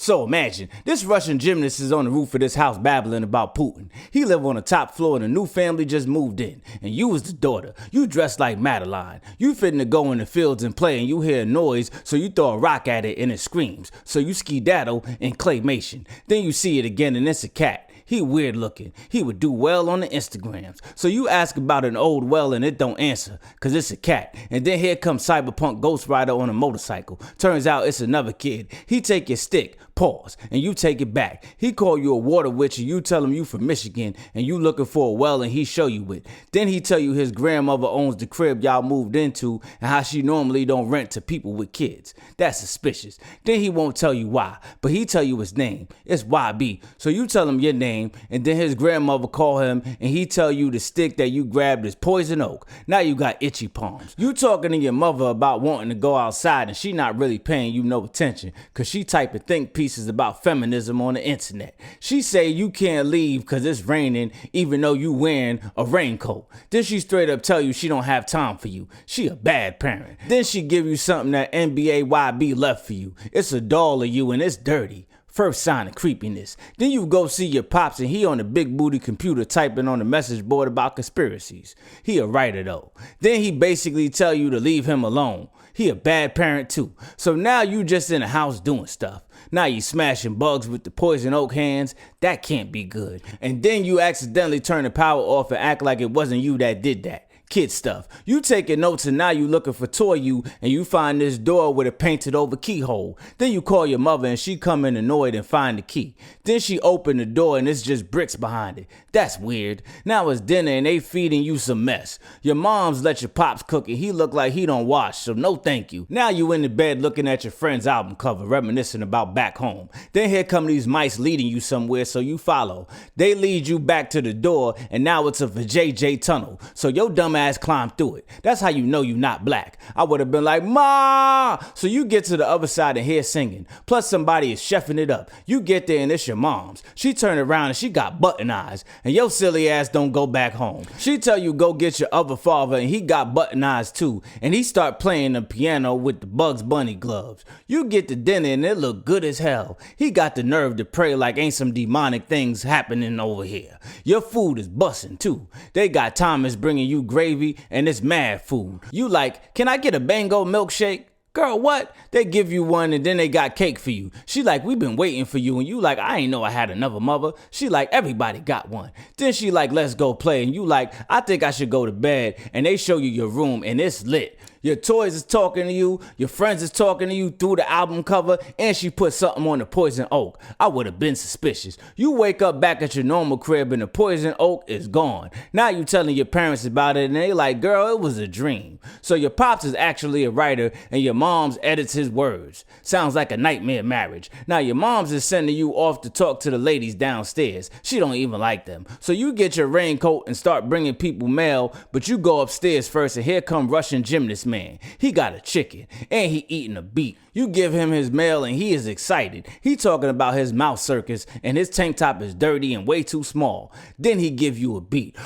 So imagine, this Russian gymnast is on the roof of this house babbling about Putin. He live on the top floor and a new family just moved in. And you was the daughter. You dressed like Madeline. You fitting to go in the fields and play and you hear a noise, so you throw a rock at it and it screams. So you skedaddle in claymation. Then you see it again and it's a cat. He weird looking. He would do well on the Instagrams. So you ask about an old well and it don't answer, cause it's a cat. And then here comes Cyberpunk Ghost Rider on a motorcycle. Turns out it's another kid. He take your stick, pause, and you take it back. He call you a water witch and you tell him you from Michigan and you looking for a well and he show you it. Then he tell you his grandmother owns the crib y'all moved into and how she normally don't rent to people with kids. That's suspicious. Then he won't tell you why, but he tell you his name. It's YB. So you tell him your name, and then his grandmother call him and he tell you the stick that you grabbed is poison oak. Now you got itchy palms. You talking to your mother about wanting to go outside and she not really paying you no attention, cause she typing think pieces about feminism on the internet. She say you can't leave cause it's raining even though you wearing a raincoat. Then she straight up tell you she don't have time for you. She a bad parent. Then she give you something that NBA YB left for you. It's a doll of you and it's dirty. First sign of creepiness. Then you go see your pops and he on the big booty computer typing on the message board about conspiracies. He a writer though. Then he basically tell you to leave him alone. He a bad parent too. So now you just in the house doing stuff. Now you smashing bugs with the poison oak hands. That can't be good. And then you accidentally turn the power off and act like it wasn't you that did that. Kid stuff. You taking notes and now you looking for toy you and you find this door with a painted over keyhole. Then you call your mother and she come in annoyed and find the key. Then she open the door and it's just bricks behind it. That's weird. Now it's dinner and they feeding you some mess. Your mom's let your pops cook and he look like he don't wash, so no thank you. Now you in the bed looking at your friend's album cover, reminiscing about back home. Then here come these mice leading you somewhere, so you follow. They lead you back to the door and now it's a JJ tunnel. So your dumb ass climb through it. That's how you know you not black. I would have been like, Ma! So you get to the other side and hear singing. Plus somebody is chefing it up. You get there and it's your mom's. She turned around and she got button eyes. And your silly ass don't go back home. She tell you go get your other father and he got button eyes too. And he start playing the piano with the Bugs Bunny gloves. You get to dinner and it look good as hell. He got the nerve to pray like ain't some demonic things happening over here. Your food is bussin' too. They got Thomas bringing you gravy and it's mad food. You like, can I get a Bango milkshake? Girl, what? They give you one and then they got cake for you. She like, we been waiting for you. And you like, I ain't know I had another mother. She like, everybody got one. Then she like, let's go play. And you like, I think I should go to bed. And they show you your room and it's lit. Your toys is talking to you, your friends is talking to you through the album cover, and she put something on the poison oak. I would have been suspicious. You wake up back at your normal crib and the poison oak is gone. Now you telling your parents about it and they like, girl, it was a dream. So your pops is actually a writer and your mom's edits his words. Sounds like a nightmare marriage. Now your mom's is sending you off to talk to the ladies downstairs. She don't even like them. So you get your raincoat and start bringing people mail, but you go upstairs first and here come Russian gymnast man. He got a chicken and he eating a beet. You give him his mail and he is excited. He talking about his mouth circus and his tank top is dirty and way too small. Then he give you a beat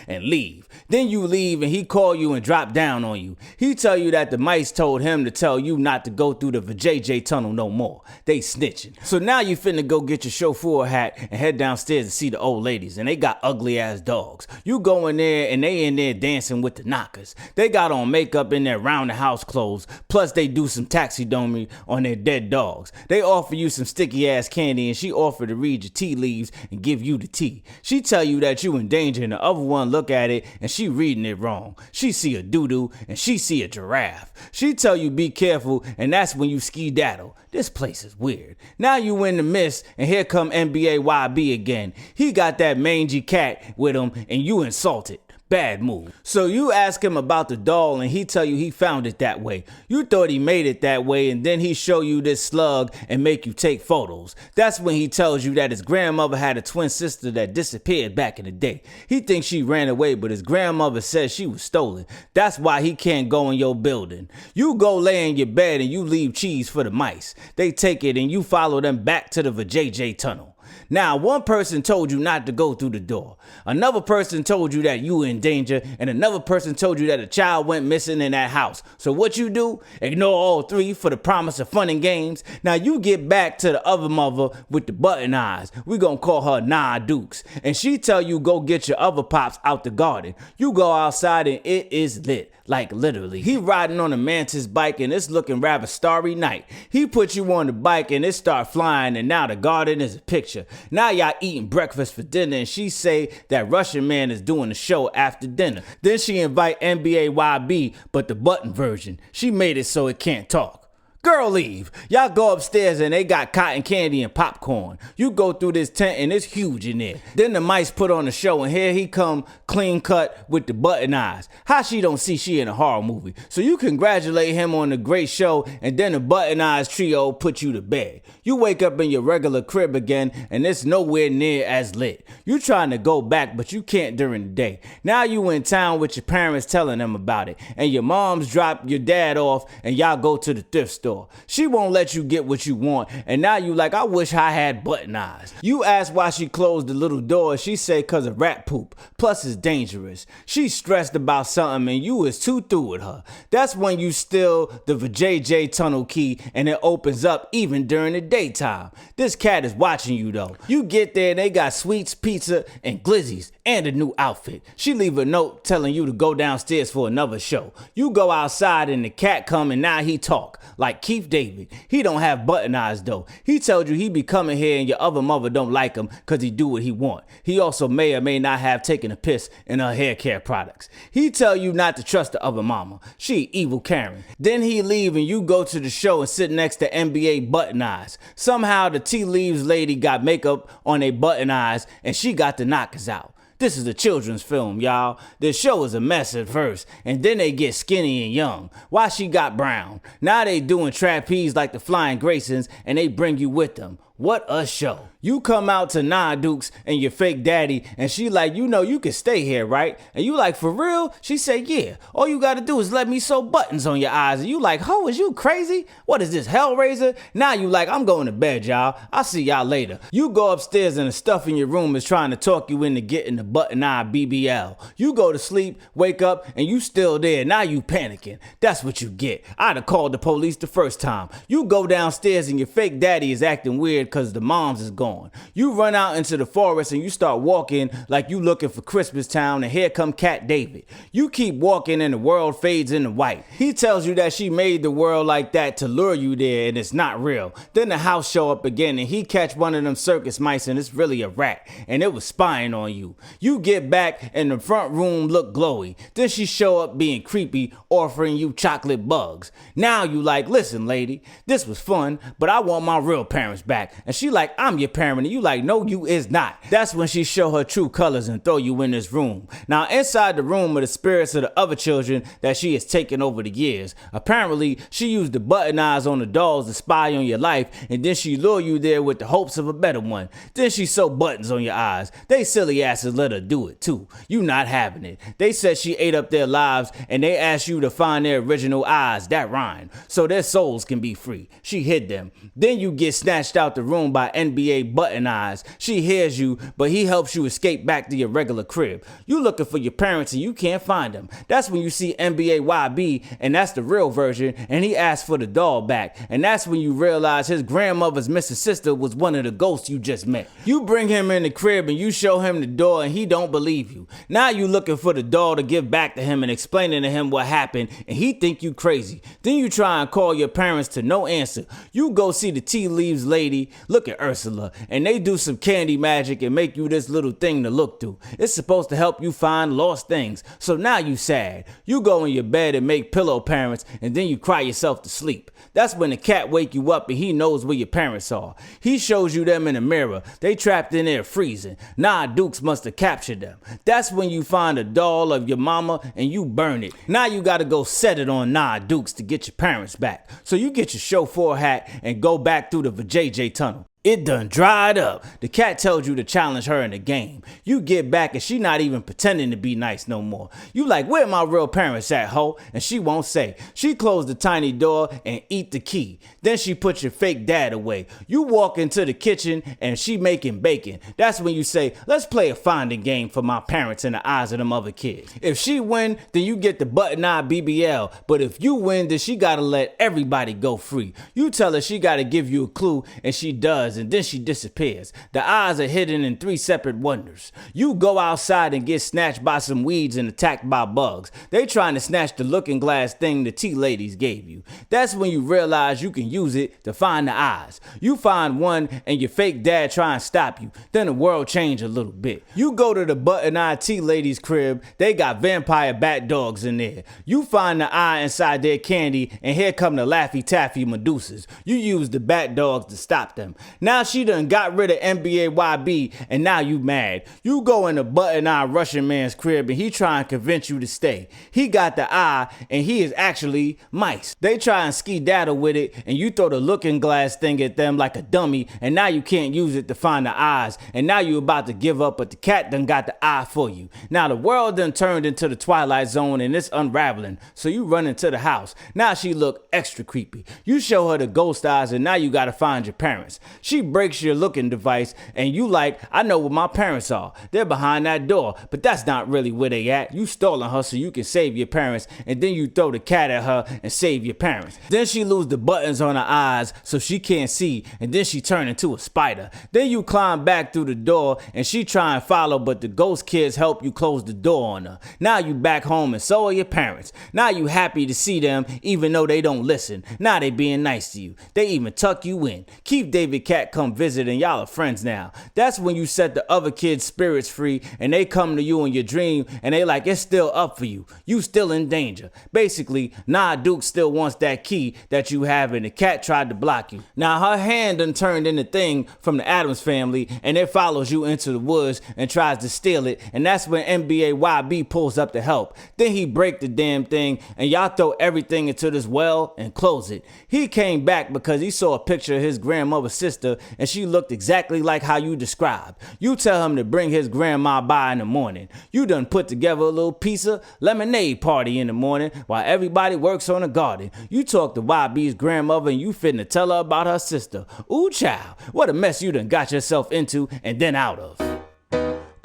and leave. Then you leave and he call you and drop down on you. He tell you that the mice told him to tell you not to go through the JJ tunnel no more. They snitching. So now you finna go get your chauffeur hat and head downstairs to see the old ladies and they got ugly ass dogs. You go in there and they in there dancing with the knockers. They got on makeup in their round the house clothes. Plus they do some taxidermy on their dead dogs. They offer you some sticky ass candy and she offer to read your tea leaves and give you the tea. She tell you that you in danger and the other one look at it and she reading it wrong. She see a doo-doo and she see a giraffe. She tell you be careful and that's when you skedaddle. This place is weird. Now you in the mist and here come NBA YB again. He got that mangy cat with him and you insulted. Bad move. So you ask him about the doll and he tell you he found it that way. You thought he made it that way and then he show you this slug and make you take photos. That's when he tells you that his grandmother had a twin sister that disappeared back in the day. He thinks she ran away but his grandmother says she was stolen. That's why he can't go in your building. You go lay in your bed and you leave cheese for the mice. They take it and you follow them back to the JJ tunnel. Now, one person told you not to go through the door. Another person told you that you were in danger, and another person told you that a child went missing in that house. So what you do? Ignore all three for the promise of fun and games. Now you get back to the other mother with the button eyes. We gonna call her Nah Dukes. And she tell you go get your other pops out the garden. You go outside and it is lit. Like literally. He riding on a mantis bike and it's looking rather starry night. He put you on the bike and it start flying and now the garden is a picture. Now y'all eating breakfast for dinner and she say that Russian man is doing the show after dinner. Then she invite NBA YB, but the button version. She made it so it can't talk. Girl, leave. Y'all go upstairs and they got cotton candy and popcorn. You go through this tent and it's huge in there. Then the mice put on the show and here he come clean cut with the button eyes. How she don't see she in a horror movie? So you congratulate him on the great show and then the button eyes trio put you to bed. You wake up in your regular crib again and it's nowhere near as lit. You trying to go back but you can't during the day. Now you in town with your parents telling them about it and your moms drop your dad off and y'all go to the thrift store. She won't let you get what you want and now you like, I wish I had button eyes. You ask why she closed the little door. She say cause of rat poop, plus it's dangerous. She stressed about something and you is too through with her. That's when you steal the VJJ tunnel key and it opens up even during the daytime. This cat is watching you though. You get there and they got sweets, pizza, and glizzies and a new outfit. She leave a note telling you to go downstairs for another show. You go outside and the cat come and now he talk like Keith David. He don't have button eyes though. He told you he be coming here and your other mother don't like him cause he do what he want. He also may or may not have taken a piss in her hair care products. He tell you not to trust the other mama. She evil Karen. Then he leave and you go to the show and sit next to NBA button eyes. Somehow the tea leaves lady got makeup on they button eyes and she got the knockers out. This is a children's film, y'all. The show is a mess at first, and then they get skinny and young. Why she got brown? Now they doing trapeze like the Flying Graysons, and they bring you with them. What a show. You come out to Nah Dukes and your fake daddy and she like, you know you can stay here, right? And you like, for real? She say, yeah. All you gotta do is let me sew buttons on your eyes. And you like, ho, is you crazy? What is this, Hellraiser? Now you like, I'm going to bed, y'all. I'll see y'all later. You go upstairs and the stuff in your room is trying to talk you into getting the button eye BBL. You go to sleep, wake up, and you still there. Now you panicking. That's what you get. I'd have called the police the first time. You go downstairs and your fake daddy is acting weird because the moms is gone. You run out into the forest and you start walking like you looking for Christmas Town and here come Cat David. You keep walking and the world fades into white. He tells you that she made the world like that to lure you there and it's not real. Then the house show up again and he catch one of them circus mice and it's really a rat and it was spying on you. You get back and the front room look glowy. Then she show up being creepy, offering you chocolate bugs. Now you like, listen lady, this was fun, but I want my real parents back. And she like, I'm your parent. And you like, no, you is not. That's when she show her true colors and throw you in this room. Now inside the room are the spirits of the other children that she has taken over the years. Apparently, she used the button eyes on the dolls to spy on your life, and then she lure you there with the hopes of a better one. Then she sew buttons on your eyes. They silly asses let her do it too. You not having it. They said she ate up their lives, and they asked you to find their original eyes, that rhyme, so their souls can be free. She hid them. Then you get snatched out the room by NBA button eyes. She hears you, but he helps you escape back to your regular crib. You looking for your parents and you can't find them. That's when you see NBA YB, and that's the real version, and he asks for the doll back. And that's when you realize his grandmother's missing sister was one of the ghosts you just met. You bring him in the crib and you show him the door and he don't believe you. Now you looking for the doll to give back to him and explaining to him what happened, and he think you crazy. Then you try and call your parents to no answer. You go see the tea leaves lady, look at Ursula, and they do some candy magic and make you this little thing to look through. It's supposed to help you find lost things. So now you sad. You go in your bed and make pillow parents and then you cry yourself to sleep. That's when the cat wake you up and he knows where your parents are. He shows you them in a mirror. They trapped in there freezing. Nah Dukes must have captured them. That's when you find a doll of your mama and you burn it. Now you gotta go set it on Nah Dukes to get your parents back. So you get your chauffeur hat and go back through the VJJ tunnel. It done dried up. The cat tells you to challenge her in the game. You get back and she not even pretending to be nice no more. You like, where my real parents at, ho? And she won't say. She closed the tiny door and eat the key. Then she put your fake dad away. You walk into the kitchen and she making bacon. That's when you say, let's play a finding game for my parents in the eyes of them other kids. If she win, then you get the button-eye BBL. But if you win, then she gotta let everybody go free. You tell her she gotta give you a clue and she does. And then she disappears. The eyes are hidden in 3 separate wonders. You go outside and get snatched by some weeds and attacked by bugs. They trying to snatch the looking glass thing the tea ladies gave you. That's when you realize you can use it to find the eyes. You find one and your fake dad try and stop you. Then the world change a little bit. You go to the button-eyed tea ladies' crib. They got vampire bat dogs in there. You find the eye inside their candy and here come the Laffy Taffy Medusas. You use the bat dogs to stop them. Now she done got rid of NBA YB and now you mad. You go in the button-eyed Russian man's crib and he try and convince you to stay. He got the eye and he is actually mice. They try and skedaddle with it and you throw the looking glass thing at them like a dummy and now you can't use it to find the eyes and now you about to give up but the cat done got the eye for you. Now the world done turned into the Twilight Zone and it's unraveling so you run into the house. Now she look extra creepy. You show her the ghost eyes and now you gotta find your parents. She breaks your looking device and you like, I know where my parents are. They're behind that door, but that's not really where they at. You stolen her so you can save your parents and then you throw the cat at her and save your parents. Then she lose the buttons on her eyes so she can't see and then she turn into a spider. Then you climb back through the door and she try and follow but the ghost kids help you close the door on her. Now you back home and so are your parents. Now you happy to see them even though they don't listen. Now they being nice to you. They even tuck you in. Keep David Cat come visit and y'all are friends now. That's when you set the other kids' spirits free and they come to you in your dream and they like it's still up for you. You still in danger. Basically, Nah Duke still wants that key that you have and the cat tried to block you. Now her hand done turned into thing from the Addams family and it follows you into the woods and tries to steal it and that's when NBA YB pulls up to help. Then he break the damn thing and y'all throw everything into this well and close it. He came back because he saw a picture of his grandmother's sister and she looked exactly like how you described. You tell him to bring his grandma by in the morning. You done put together a little pizza lemonade party in the morning while everybody works on the garden. You talk to YB's grandmother and you finna tell her about her sister. Ooh child, what a mess you done got yourself into and then out of.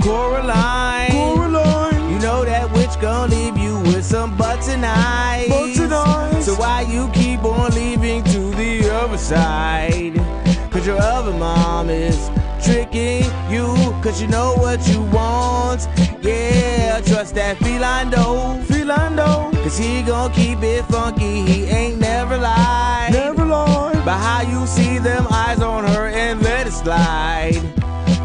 Coraline, Coraline, you know that witch gon' leave you with some butts and eyes. So why you keep on leaving to the other side? Cause your other mom is tricking you, cause you know what you want. Yeah, trust that feline though, cause he gon' keep it funky, he ain't never lied. But how you see them eyes on her and let it slide.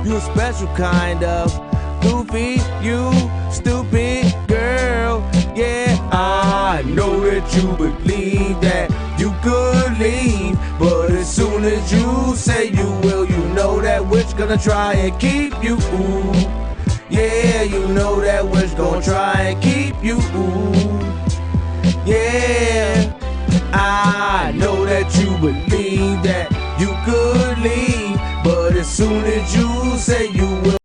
You a special kind of goofy, you stupid girl. Yeah, I know that you believe that you could leave, but as soon as you say you will, you know that witch gonna try and keep you. Ooh. Yeah, you know that witch gonna try and keep you. Ooh. Yeah, I know that you believe that you could leave, but as soon as you say you will,